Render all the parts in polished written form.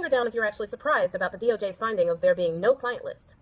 her down if you're actually surprised about the DOJ's finding of there being no client list.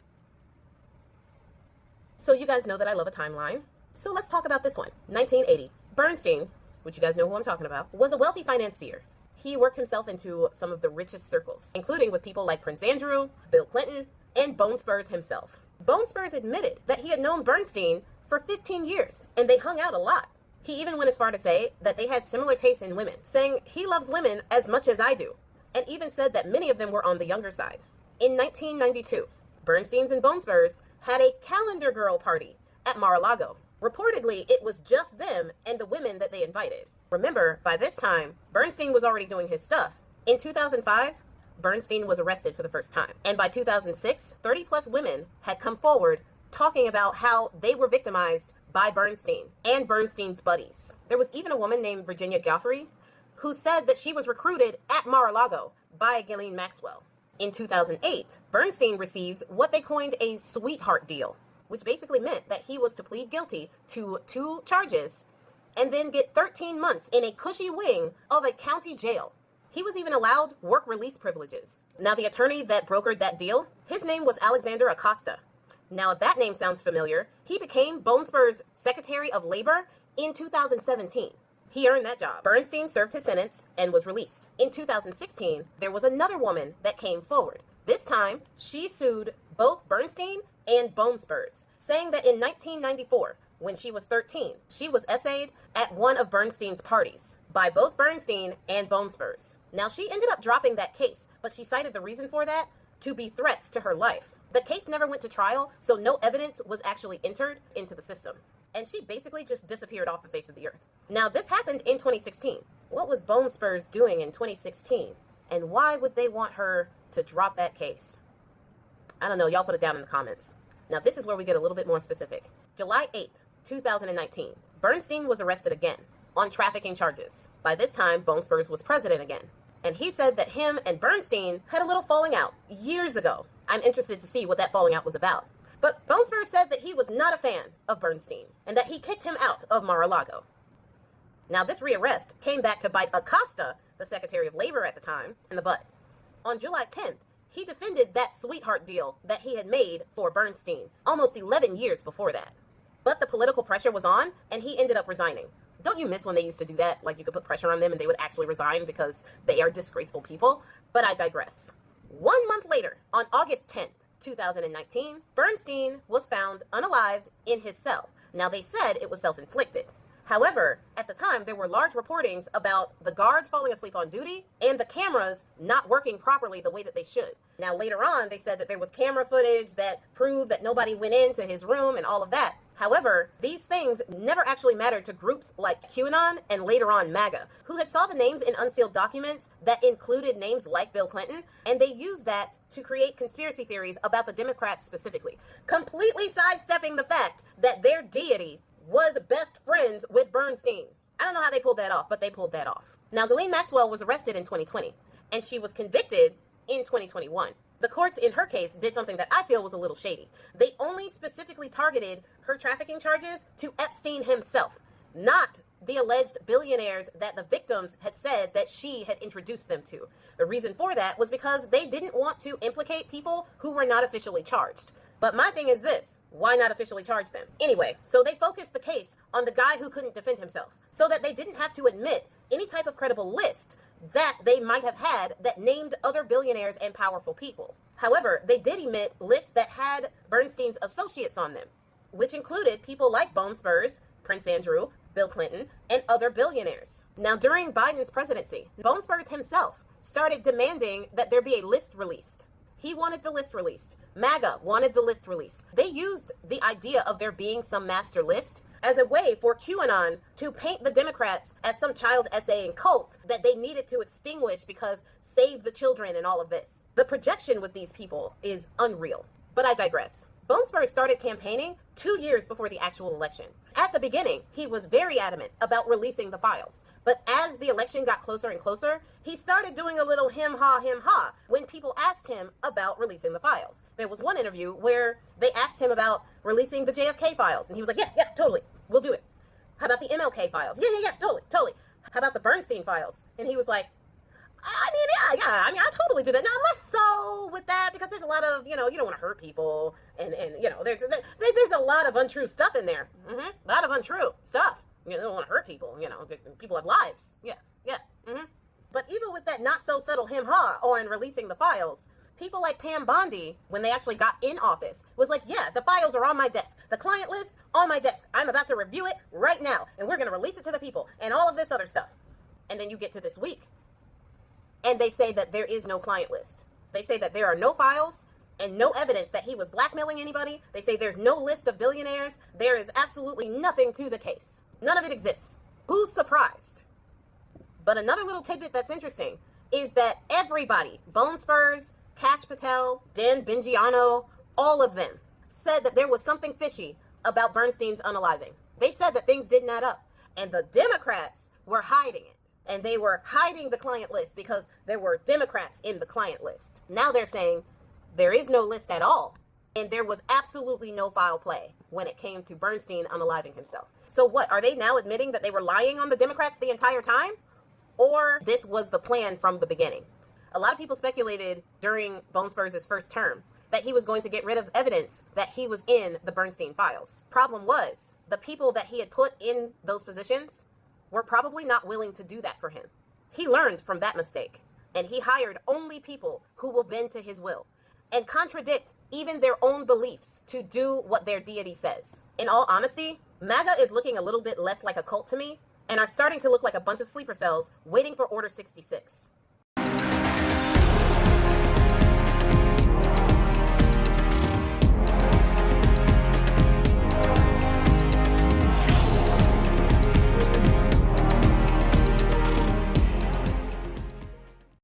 So you guys know that I love a timeline. So let's talk about this one. 1980. Bernstein, which you guys know who I'm talking about, was a wealthy financier. He worked himself into some of the richest circles, including with people like Prince Andrew, Bill Clinton, and Bone Spurs himself. Bone Spurs admitted that he had known Bernstein for 15 years, and they hung out a lot. He even went as far to say that they had similar tastes in women, saying he loves women as much as I do, and even said that many of them were on the younger side. In 1992, Bernstein's and Bone Spurs had a calendar girl party at Mar-a-Lago. Reportedly, it was just them and the women that they invited. Remember, by this time, Bernstein was already doing his stuff. In 2005, Bernstein was arrested for the first time. And by 2006, 30 plus women had come forward talking about how they were victimized by Bernstein and Bernstein's buddies. There was even a woman named Virginia Goffrey who said that she was recruited at Mar-a-Lago by Ghislaine Maxwell. In 2008, Bernstein receives what they coined a sweetheart deal, which basically meant that he was to plead guilty to 2 charges and then get 13 months in a cushy wing of a county jail. He was even allowed work release privileges. Now, the attorney that brokered that deal, his name was Alexander Acosta. Now, if that name sounds familiar, he became Bone Spurs' Secretary of Labor in 2017. He earned that job. Bernstein served his sentence and was released. In 2016, there was another woman that came forward. This time, she sued both Bernstein and Bone Spurs, saying that in 1994, when she was 13, she was essayed at one of Bernstein's parties by both Bernstein and Bone Spurs. Now, she ended up dropping that case, but she cited the reason for that to be threats to her life. The case never went to trial, so no evidence was actually entered into the system. And she basically just disappeared off the face of the earth. Now, this happened in 2016. What was Bone Spurs doing in 2016? And why would they want her to drop that case? I don't know. Y'all put it down in the comments. Now, this is where we get a little bit more specific. July 8th, 2019, Bernstein was arrested again on trafficking charges. By this time, Bone Spurs was president again. And he said that him and Bernstein had a little falling out years ago. I'm interested to see what that falling out was about. But Bone Spurs said that he was not a fan of Bernstein and that he kicked him out of Mar-a-Lago. Now, this rearrest came back to bite Acosta, the Secretary of Labor at the time, in the butt. On July 10th, he defended that sweetheart deal that he had made for Bernstein almost 11 years before that. But the political pressure was on, and he ended up resigning. Don't you miss when they used to do that? Like, you could put pressure on them and they would actually resign because they are disgraceful people? But I digress. 1 month later, on August 10th, 2019, Bernstein was found unalived in his cell. Now, they said it was self-inflicted. However, at the time, there were large reportings about the guards falling asleep on duty and the cameras not working properly the way that they should. Now, later on, they said that there was camera footage that proved that nobody went into his room and all of that. However, these things never actually mattered to groups like QAnon and later on MAGA, who had saw the names in unsealed documents that included names like Bill Clinton, and they used that to create conspiracy theories about the Democrats specifically, completely sidestepping the fact that their deity was best friends with Bernstein. I don't know how they pulled that off, but they pulled that off. Now, Ghislaine Maxwell was arrested in 2020, and she was convicted in 2021. The courts in her case did something that I feel was a little shady. They only specifically targeted her trafficking charges to Epstein himself, not the alleged billionaires that the victims had said that she had introduced them to. The reason for that was because they didn't want to implicate people who were not officially charged. But my thing is this, why not officially charge them? Anyway, so they focused the case on the guy who couldn't defend himself, so that they didn't have to admit any type of credible list that they might have had that named other billionaires and powerful people. However, they did emit lists that had Bernstein's associates on them, which included people like Bone Spurs, Prince Andrew, Bill Clinton, and other billionaires. Now, during Biden's presidency, Bone Spurs himself started demanding that there be a list released. He wanted the list released. MAGA wanted the list released. They used the idea of there being some master list as a way for QAnon to paint the Democrats as some child essaying cult that they needed to extinguish because save the children and all of this. The projection with these people is unreal. But I digress. Bone Spurs started campaigning 2 years before the actual election. At the beginning, he was very adamant about releasing the files. But as the election got closer and closer, he started doing a little him ha when people asked him about releasing the files. There was one interview where they asked him about releasing the JFK files. And he was like, yeah, totally. We'll do it. How about the MLK files? Yeah, totally. How about the Bernstein files? And he was like, I mean, I totally do that. Now, less so with that because there's a lot of, you don't want to hurt people, and there's a lot of untrue stuff in there. A lot of untrue stuff. You don't want to hurt people. People have lives. Yeah. But even with that not so subtle him-ha on releasing the files, people like Pam Bondi, when they actually got in office, was like, yeah, the files are on my desk. The client list on my desk. I'm about to review it right now, and we're going to release it to the people, and all of this other stuff. And then you get to this week, and they say that there is no client list. They say that there are no files and no evidence that he was blackmailing anybody. They say there's no list of billionaires. There is absolutely nothing to the case. None of it exists. Who's surprised? But another little tidbit that's interesting is that everybody, Bone Spurs, Kash Patel, Dan Bengiano, all of them said that there was something fishy about Bernstein's unaliving. They said that things didn't add up, and the Democrats were hiding it. And they were hiding the client list because there were Democrats in the client list. Now they're saying there is no list at all. And there was absolutely no foul play when it came to Bernstein unaliving himself. So what, are they now admitting that they were lying on the Democrats the entire time? Or this was the plan from the beginning? A lot of people speculated during Bone Spurs' first term that he was going to get rid of evidence that he was in the Bernstein files. Problem was, the people that he had put in those positions were probably not willing to do that for him. He learned from that mistake, and he hired only people who will bend to his will and contradict even their own beliefs to do what their deity says. In all honesty, MAGA is looking a little bit less like a cult to me and are starting to look like a bunch of sleeper cells waiting for Order 66.